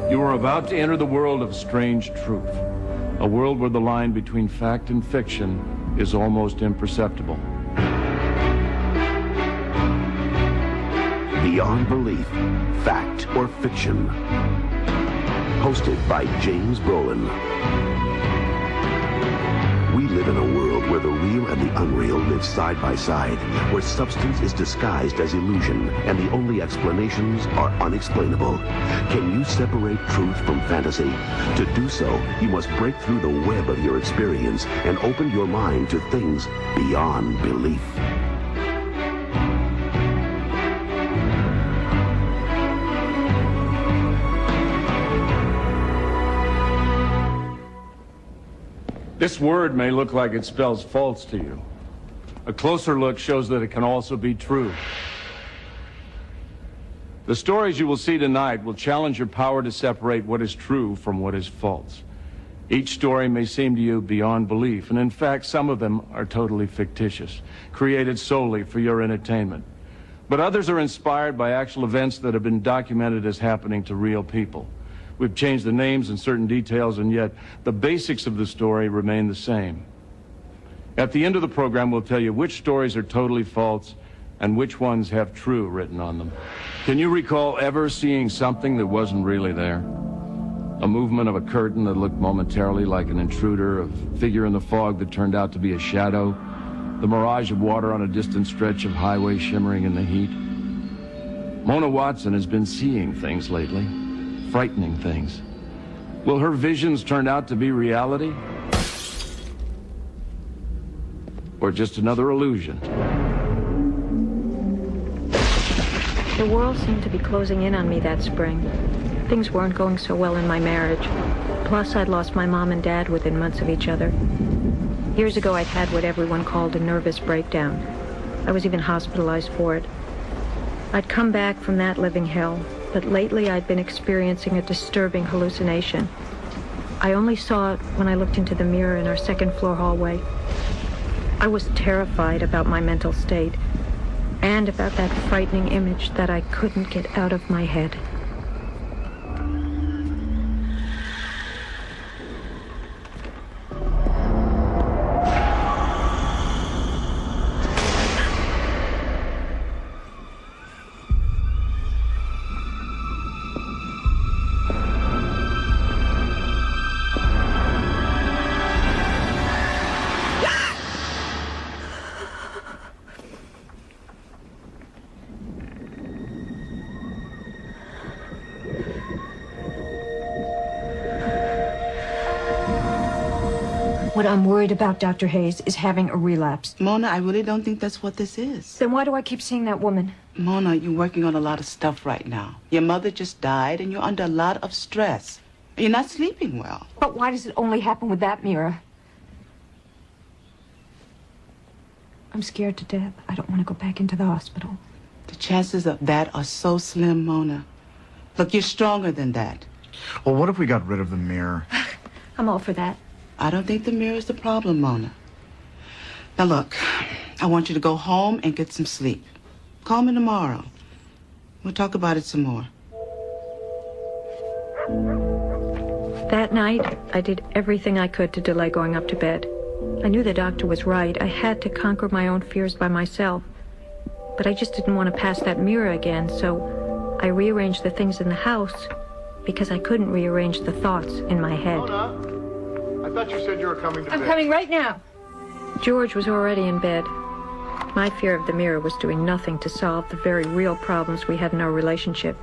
You are about to enter the world of strange truth, a world where the line between fact and fiction is almost imperceptible. Beyond Belief, Fact or Fiction. Hosted by James Brolin. We live in a world where the real and the unreal live side by side, where substance is disguised as illusion, and the only explanations are unexplainable. Can you separate truth from fantasy? To do so, you must break through the web of your experience and open your mind to things beyond belief. This word may look like it spells false to you. A closer look shows that it can also be true. The stories you will see tonight will challenge your power to separate what is true from what is false. Each story may seem to you beyond belief, and in fact, some of them are totally fictitious, created solely for your entertainment. But others are inspired by actual events that have been documented as happening to real people. We've changed the names and certain details, and yet the basics of the story remain the same. At the end of the program, we'll tell you which stories are totally false and which ones have true written on them. Can you recall ever seeing something that wasn't really there? A movement of a curtain that looked momentarily like an intruder, a figure in the fog that turned out to be a shadow, the mirage of water on a distant stretch of highway shimmering in the heat. Mona Watson has been seeing things lately. Frightening things. Will her visions turn out to be reality? Or just another illusion? The world seemed to be closing in on me that spring. Things weren't going so well in my marriage. Plus, I'd lost my mom and dad within months of each other. Years ago, I'd had what everyone called a nervous breakdown. I was even hospitalized for it. I'd come back from that living hell. But lately I'd been experiencing a disturbing hallucination. I only saw it when I looked into the mirror in our second-floor hallway. I was terrified about my mental state and about that frightening image that I couldn't get out of my head. What I'm worried about, Dr. Hayes, is having a relapse. Mona, I really don't think that's what this is. Then why do I keep seeing that woman? Mona, you're working on a lot of stuff right now. Your mother just died, and you're under a lot of stress. You're not sleeping well. But why does it only happen with that mirror? I'm scared to death. I don't want to go back into the hospital. The chances of that are so slim, Mona. Look, you're stronger than that. Well, what if we got rid of the mirror? I'm all for that. I don't think the mirror is the problem, Mona. Now, look, I want you to go home and get some sleep. Call me tomorrow. We'll talk about it some more. That night, I did everything I could to delay going up to bed. I knew the doctor was right. I had to conquer my own fears by myself. But I just didn't want to pass that mirror again, so I rearranged the things in the house because I couldn't rearrange the thoughts in my head. Mona, I thought you said you were coming to bed. I'm coming right now. George was already in bed. My fear of the mirror was doing nothing to solve the very real problems we had in our relationship.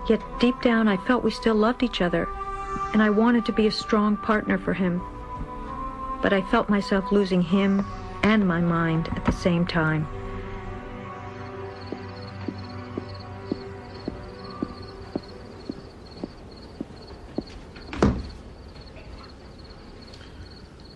Yet deep down, I felt we still loved each other, and I wanted to be a strong partner for him. But I felt myself losing him and my mind at the same time.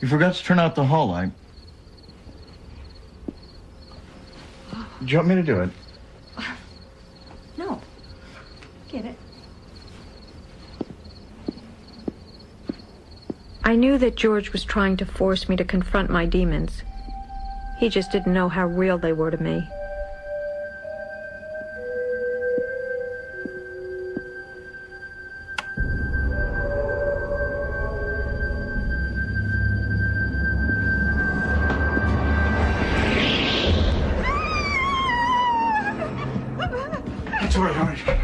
You forgot to turn out the hall light. Do you want me to do it? No. Get it. I knew that George was trying to force me to confront my demons. He just didn't know how real they were to me. That's all right. Here.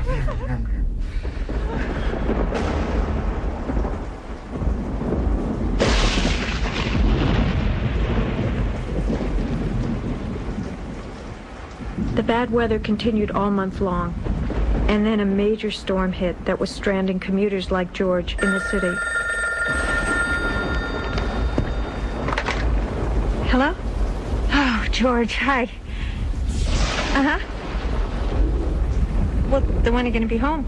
The bad weather continued all month long, and then a major storm hit that was stranding commuters like George in the city. Hello? Oh, George, hi. Uh-huh. Well, then when are you going to be home?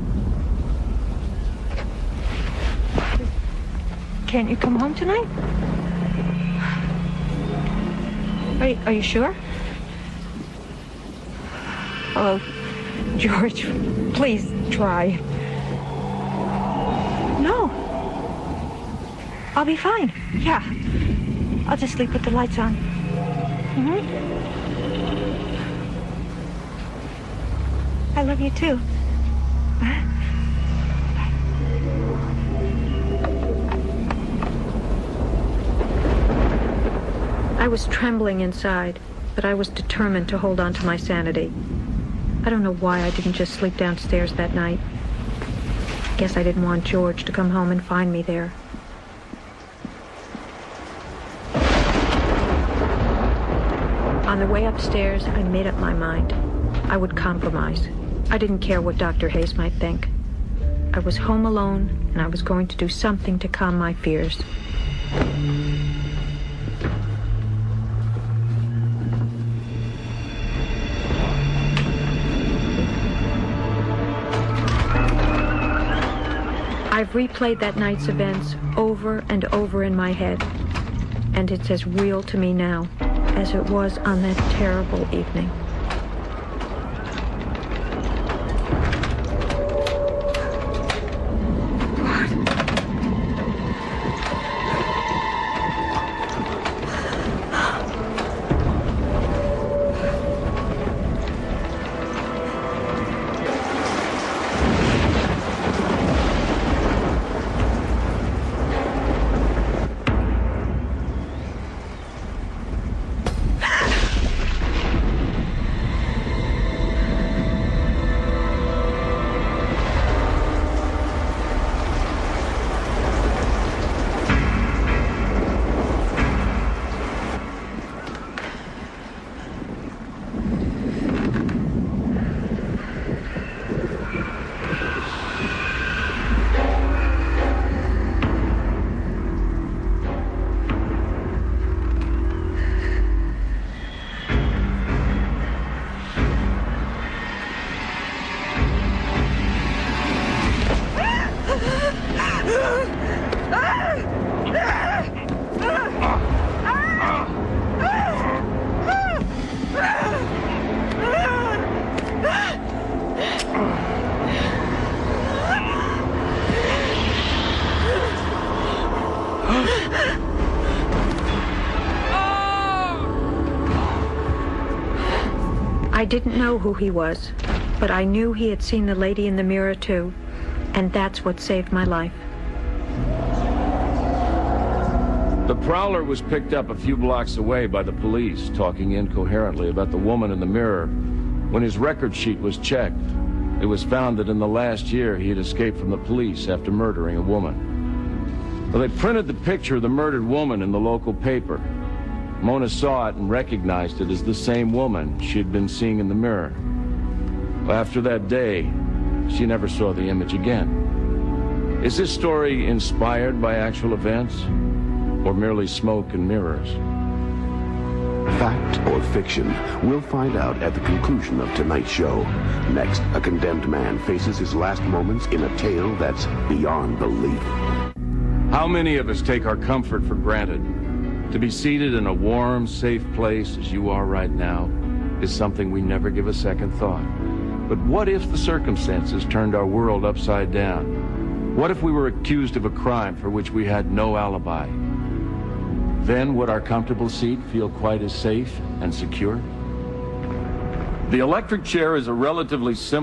Can't you come home tonight? Are you sure? Oh, George, please try. No. I'll be fine. Yeah. I'll just sleep with the lights on. I love you too. I was trembling inside, but I was determined to hold on to my sanity. I don't know why I didn't just sleep downstairs that night. Guess I didn't want George to come home and find me there. On the way upstairs, I made up my mind. I would compromise. I didn't care what Dr. Hayes might think. I was home alone, and I was going to do something to calm my fears. I've replayed that night's events over and over in my head, and it's as real to me now as it was on that terrible evening. I didn't know who he was, but I knew he had seen the lady in the mirror too, and that's what saved my life. The prowler was picked up a few blocks away by the police, talking incoherently about the woman in the mirror. When his record sheet was checked, it was found that in the last year he had escaped from the police after murdering a woman. Well, they printed the picture of the murdered woman in the local paper. Mona saw it and recognized it as the same woman she had been seeing in the mirror. Well, after that day, she never saw the image again. Is this story inspired by actual events, or merely smoke and mirrors? Fact or fiction? We'll find out at the conclusion of tonight's show. Next, a condemned man faces his last moments in a tale that's beyond belief. How many of us take our comfort for granted? To be seated in a warm, safe place as you are right now is something we never give a second thought. But what if the circumstances turned our world upside down? What if we were accused of a crime for which we had no alibi? Then would our comfortable seat feel quite as safe and secure? The electric chair is a relatively simple